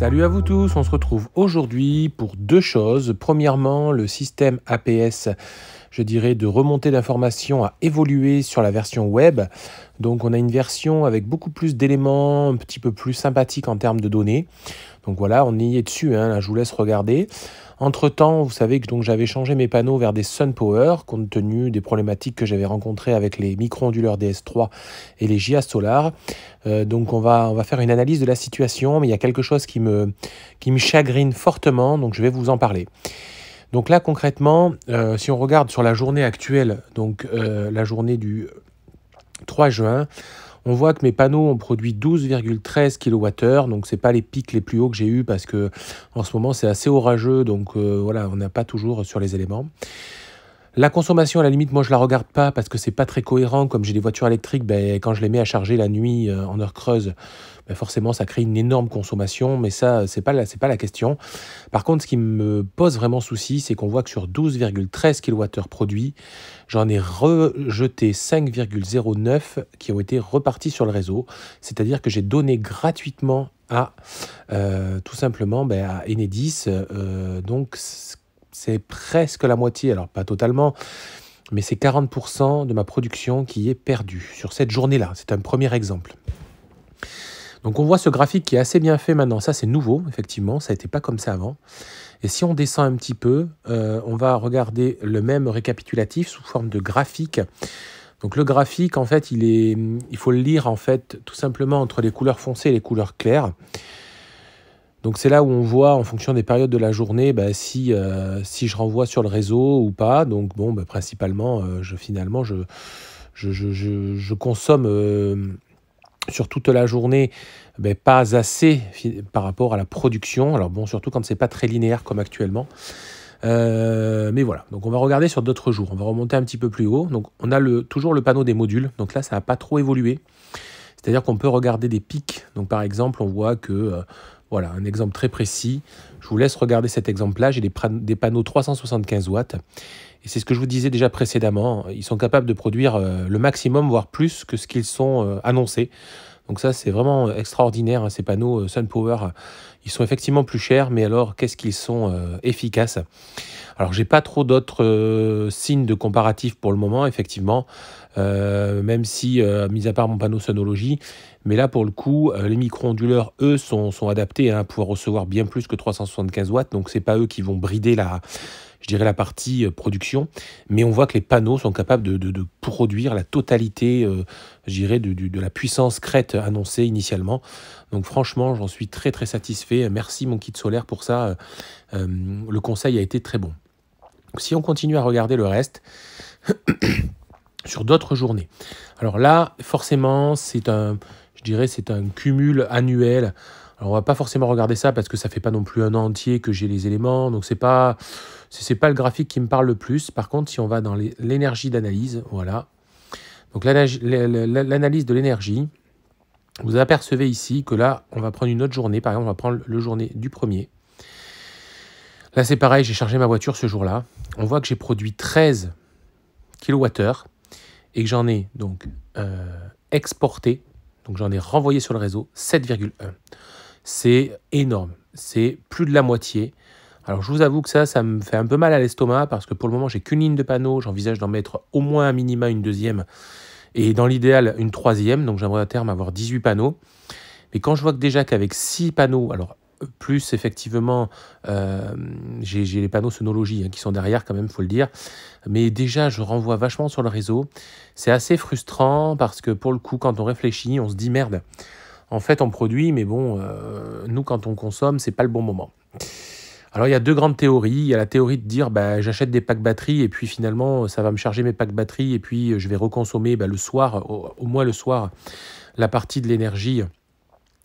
Salut à vous tous, on se retrouve aujourd'hui pour deux choses. Premièrement, le système APS, je dirais, de remontée d'informations a évolué sur la version web. Donc on a une version avec beaucoup plus d'éléments, un petit peu plus sympathique en termes de données. Donc voilà, on y est dessus, hein, là, je vous laisse regarder. Entre-temps, vous savez que donc, j'avais changé mes panneaux vers des SunPower, compte tenu des problématiques que j'avais rencontrées avec les micro-onduleurs DS3 et les JA Solar. Donc on va faire une analyse de la situation, mais il y a quelque chose qui me chagrine fortement, donc je vais vous en parler. Donc là, concrètement, si on regarde sur la journée actuelle, donc la journée du 3 juin, on voit que mes panneaux ont produit 12,13 kWh, donc ce n'est pas les pics les plus hauts que j'ai eu parce que en ce moment c'est assez orageux, donc voilà, on n'a pas toujours sur les éléments. La consommation, à la limite, moi je la regarde pas parce que c'est pas très cohérent. Comme j'ai des voitures électriques, ben, quand je les mets à charger la nuit en heure creuse, ben, forcément ça crée une énorme consommation, mais ça c'est pas la question. Par contre, ce qui me pose vraiment souci, c'est qu'on voit que sur 12,13 kWh produits, j'en ai rejeté 5,09 qui ont été repartis sur le réseau. C'est-à-dire que j'ai donné gratuitement à tout simplement à Enedis. Donc c'est presque la moitié, alors pas totalement, mais c'est 40% de ma production qui est perdue sur cette journée-là. C'est un premier exemple. Donc on voit ce graphique qui est assez bien fait maintenant. Ça c'est nouveau, effectivement, ça n'était pas comme ça avant. Et si on descend un petit peu, on va regarder le même récapitulatif sous forme de graphique. Donc le graphique, en fait, il faut le lire en fait tout simplement entre les couleurs foncées et les couleurs claires. Donc c'est là où on voit en fonction des périodes de la journée si je renvoie sur le réseau ou pas. Donc bon, principalement, finalement, je consomme sur toute la journée pas assez par rapport à la production. Alors bon, surtout quand c'est pas très linéaire comme actuellement. Mais voilà, donc on va regarder sur d'autres jours. On va remonter un petit peu plus haut. Donc on a toujours le panneau des modules. Donc là, ça n'a pas trop évolué. C'est-à-dire qu'on peut regarder des pics. Donc par exemple, on voit que... voilà, un exemple très précis. Je vous laisse regarder cet exemple-là. J'ai des panneaux 375 watts. Et c'est ce que je vous disais déjà précédemment. Ils sont capables de produire le maximum, voire plus que ce qu'ils sont annoncés. Donc ça, c'est vraiment extraordinaire, hein, ces panneaux SunPower. Ils sont effectivement plus chers, mais alors, qu'est-ce qu'ils sont efficaces. Alors, j'ai pas trop d'autres signes de comparatif pour le moment, effectivement. Même si, mis à part mon panneau Sonology, mais là, pour le coup, les micro-onduleurs, eux, sont adaptés à pouvoir recevoir bien plus que 375 watts. Donc, c'est pas eux qui vont brider je dirais la partie production. Mais on voit que les panneaux sont capables de produire la totalité, je dirais, de la puissance crête annoncée initialement. Donc, franchement, j'en suis très, très satisfait. Merci, mon kit solaire, pour ça. Le conseil a été très bon. Si on continue à regarder le reste... sur d'autres journées. Alors là, forcément, c'est un cumul annuel. Alors on va pas forcément regarder ça parce que ça fait pas non plus un an entier que j'ai les éléments, donc c'est pas le graphique qui me parle le plus. Par contre, si on va dans l'énergie d'analyse, voilà. Donc l'analyse de l'énergie, vous apercevez ici que là, on va prendre une autre journée. Par exemple, on va prendre le journée du 1er. Là, c'est pareil, j'ai chargé ma voiture ce jour-là. On voit que j'ai produit 13 kWh. Et que j'en ai donc exporté, donc j'en ai renvoyé sur le réseau 7,1. C'est énorme, c'est plus de la moitié. Alors je vous avoue que ça me fait un peu mal à l'estomac parce que pour le moment j'ai qu'une ligne de panneau, j'envisage d'en mettre au moins un minima une deuxième et dans l'idéal une troisième, donc j'aimerais à terme avoir 18 panneaux. Mais quand je vois que déjà qu'avec 6 panneaux, alors plus effectivement, j'ai les panneaux Sonology qui sont derrière quand même, il faut le dire. Mais déjà, je renvoie vachement sur le réseau. C'est assez frustrant parce que pour le coup, quand on réfléchit, on se dit merde. En fait, on produit, mais bon, nous, quand on consomme, c'est pas le bon moment. Alors, il y a deux grandes théories. Il y a la théorie de dire j'achète des packs batteries et puis finalement, ça va me charger mes packs batteries et puis je vais reconsommer le soir, au moins le soir, la partie de l'énergie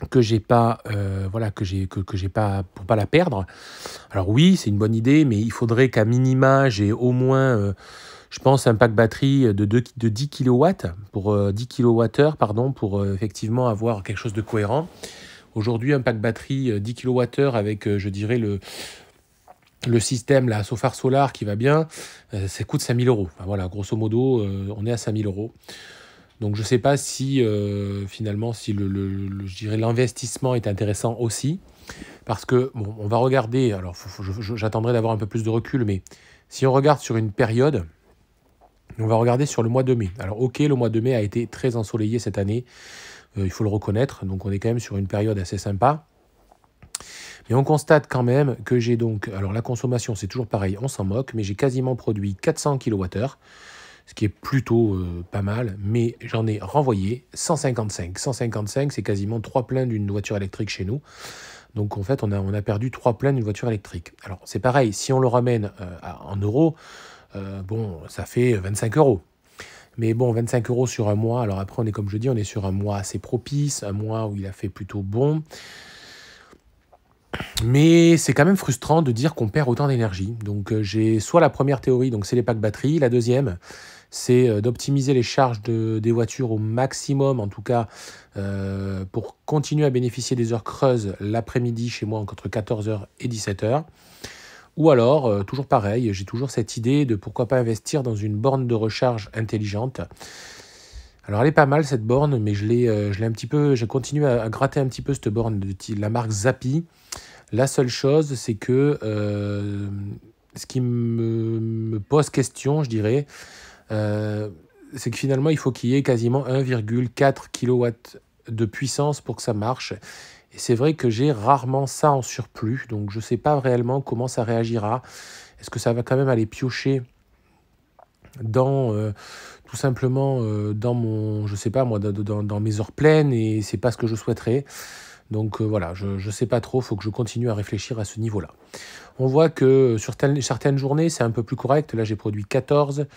que j'ai pas que j'ai pas pour pas la perdre. Alors oui, c'est une bonne idée, mais il faudrait qu'à minima j'ai au moins je pense un pack batterie de 10 kW pour 10 kWh pardon pour effectivement avoir quelque chose de cohérent. Aujourd'hui, un pack batterie 10 kWh avec je dirais le système la Sofar Solar qui va bien, ça coûte 5 000 €. Enfin, voilà, grosso modo, on est à 5 000 €. Donc je ne sais pas si finalement si je dirais l'investissement est intéressant aussi. Parce que, bon, on va regarder, alors j'attendrai d'avoir un peu plus de recul, mais si on regarde sur une période, on va regarder sur le mois de mai. Alors ok, le mois de mai a été très ensoleillé cette année, il faut le reconnaître, donc on est quand même sur une période assez sympa. Mais on constate quand même que j'ai donc, alors la consommation c'est toujours pareil, on s'en moque, mais j'ai quasiment produit 400 kWh, ce qui est plutôt pas mal, mais j'en ai renvoyé 155. 155, c'est quasiment 3 pleins d'une voiture électrique chez nous. Donc en fait, on a perdu 3 pleins d'une voiture électrique. Alors c'est pareil, si on le ramène en euros, bon, ça fait 25 euros. Mais bon, 25 euros sur un mois, alors après, on est comme je dis, on est sur un mois assez propice, un mois où il a fait plutôt bon. Mais c'est quand même frustrant de dire qu'on perd autant d'énergie. Donc j'ai soit la première théorie, donc c'est les packs batteries. La deuxième, c'est d'optimiser les charges des voitures au maximum, en tout cas pour continuer à bénéficier des heures creuses l'après-midi chez moi entre 14h et 17h. Ou alors, toujours pareil, j'ai toujours cette idée de pourquoi pas investir dans une borne de recharge intelligente. Alors elle est pas mal cette borne, mais je l'ai un petit peu, j'ai continué à gratter un petit peu cette borne de la marque Zappi. La seule chose, c'est que ce qui me pose question, je dirais, c'est que finalement, il faut qu'il y ait quasiment 1,4 kW de puissance pour que ça marche. Et c'est vrai que j'ai rarement ça en surplus, donc je ne sais pas réellement comment ça réagira. Est-ce que ça va quand même aller piocher dans tout simplement dans mon, je sais pas moi, dans mes heures pleines, et c'est pas ce que je souhaiterais. Donc voilà, je sais pas trop, il faut que je continue à réfléchir à ce niveau-là. On voit que sur certaines journées, c'est un peu plus correct. Là, j'ai produit 14.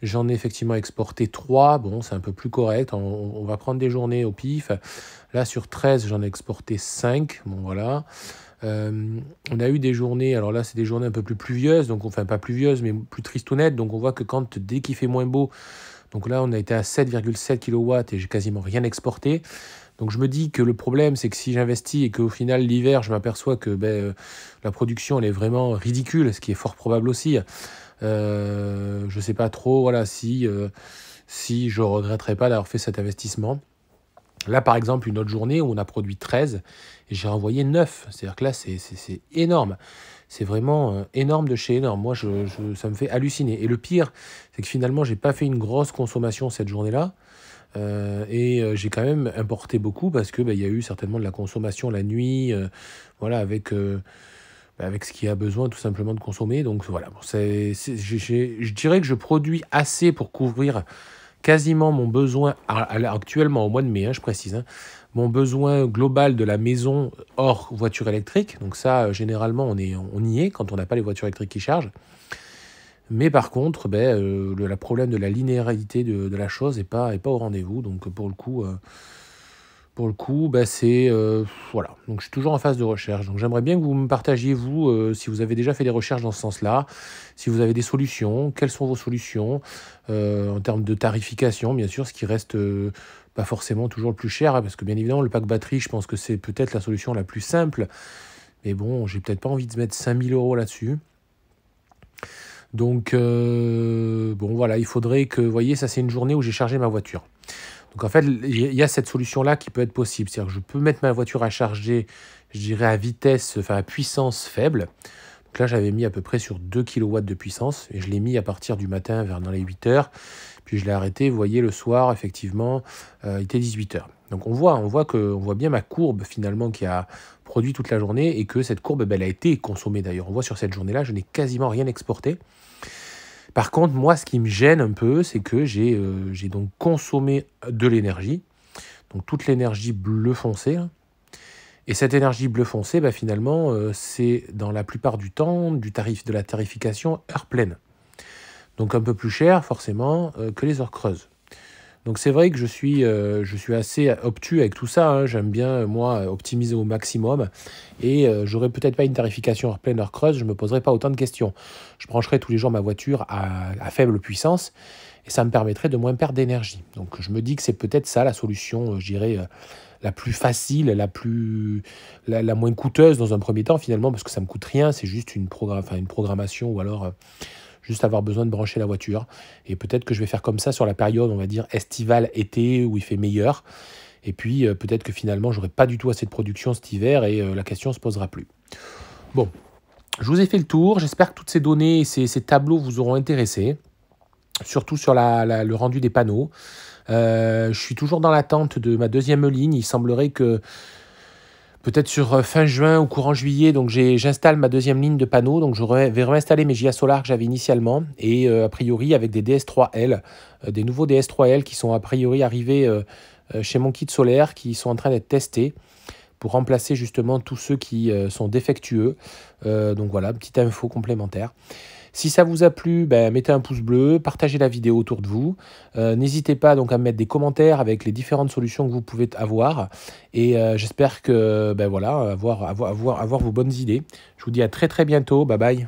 J'en ai effectivement exporté 3. Bon, c'est un peu plus correct. On va prendre des journées au pif. Là, sur 13, j'en ai exporté 5. Bon, voilà. On a eu des journées, alors là, c'est des journées un peu plus pluvieuses. Donc, enfin, pas pluvieuses, mais plus tristounettes. Donc, on voit que dès qu'il fait moins beau, donc là, on a été à 7,7 kW et j'ai quasiment rien exporté. Donc je me dis que le problème, c'est que si j'investis et qu'au final, l'hiver, je m'aperçois que la production, elle est vraiment ridicule, ce qui est fort probable aussi. Je ne sais pas trop voilà, si je ne regretterais pas d'avoir fait cet investissement. Là, par exemple, une autre journée où on a produit 13 et j'ai renvoyé 9. C'est-à-dire que là, c'est énorme. C'est vraiment énorme de chez énorme. Moi, ça me fait halluciner. Et le pire, c'est que finalement, je n'ai pas fait une grosse consommation cette journée-là. J'ai quand même importé beaucoup parce que y a eu certainement de la consommation la nuit, voilà, avec ce qu'il y a besoin tout simplement de consommer. Donc voilà, bon, je dirais que je produis assez pour couvrir quasiment mon besoin, actuellement au mois de mai, je précise, mon besoin global de la maison hors voiture électrique. Donc ça, généralement, on y est quand on n'a pas les voitures électriques qui chargent. Mais par contre, le problème de la linéarité de la chose n'est pas au rendez-vous. Donc pour le coup, c'est voilà. Donc je suis toujours en phase de recherche. Donc j'aimerais bien que vous me partagiez, vous, si vous avez déjà fait des recherches dans ce sens-là, si vous avez des solutions, quelles sont vos solutions en termes de tarification, bien sûr, ce qui reste pas forcément toujours le plus cher, parce que bien évidemment, le pack batterie, je pense que c'est peut-être la solution la plus simple. Mais bon, j'ai peut-être pas envie de se mettre 5 000 € là-dessus. Donc, bon, voilà, il faudrait que, vous voyez, ça c'est une journée où j'ai chargé ma voiture. Donc, en fait, il y a cette solution-là qui peut être possible. C'est-à-dire que je peux mettre ma voiture à charger, je dirais, à vitesse, enfin, à puissance faible. Donc là, j'avais mis à peu près sur 2 kW de puissance. Et je l'ai mis à partir du matin, vers dans les 8 heures. Puis, je l'ai arrêté, vous voyez, le soir, effectivement, il était 18 heures. Donc, on voit bien ma courbe, finalement, qui a produit toute la journée et que cette courbe, elle a été consommée d'ailleurs. On voit sur cette journée-là, je n'ai quasiment rien exporté. Par contre, moi, ce qui me gêne un peu, c'est que j'ai donc consommé de l'énergie, donc toute l'énergie bleu foncé. Et cette énergie bleu foncé, finalement, c'est dans la plupart du temps de la tarification heure pleine. Donc un peu plus cher, forcément, que les heures creuses. Donc c'est vrai que je suis assez obtus avec tout ça. J'aime bien, moi, optimiser au maximum. Et j'aurais peut-être pas une tarification heure pleine, heure creuse, je ne me poserais pas autant de questions. Je brancherais tous les jours ma voiture à faible puissance et ça me permettrait de moins perdre d'énergie. Donc je me dis que c'est peut-être ça la solution, je dirais, la plus facile, la moins coûteuse dans un premier temps finalement, parce que ça ne me coûte rien, c'est juste une programmation ou alors... juste avoir besoin de brancher la voiture. Et peut-être que je vais faire comme ça sur la période, on va dire, estivale, été, où il fait meilleur. Et puis peut-être que finalement, j'aurai pas du tout assez de production cet hiver et la question ne se posera plus. Bon, je vous ai fait le tour. J'espère que toutes ces données et ces tableaux vous auront intéressé, surtout sur le rendu des panneaux. Je suis toujours dans l'attente de ma deuxième ligne. Il semblerait que peut-être sur fin juin ou courant juillet, donc j'installe ma deuxième ligne de panneaux. Donc je vais réinstaller mes GIA Solar que j'avais initialement. Et a priori avec des DS3L, des nouveaux DS3L qui sont a priori arrivés chez mon kit solaire, qui sont en train d'être testés pour remplacer justement tous ceux qui sont défectueux. Donc voilà, petite info complémentaire. Si ça vous a plu, mettez un pouce bleu, partagez la vidéo autour de vous. N'hésitez pas donc à me mettre des commentaires avec les différentes solutions que vous pouvez avoir. Et j'espère que voilà, avoir vos bonnes idées. Je vous dis à très très bientôt. Bye bye.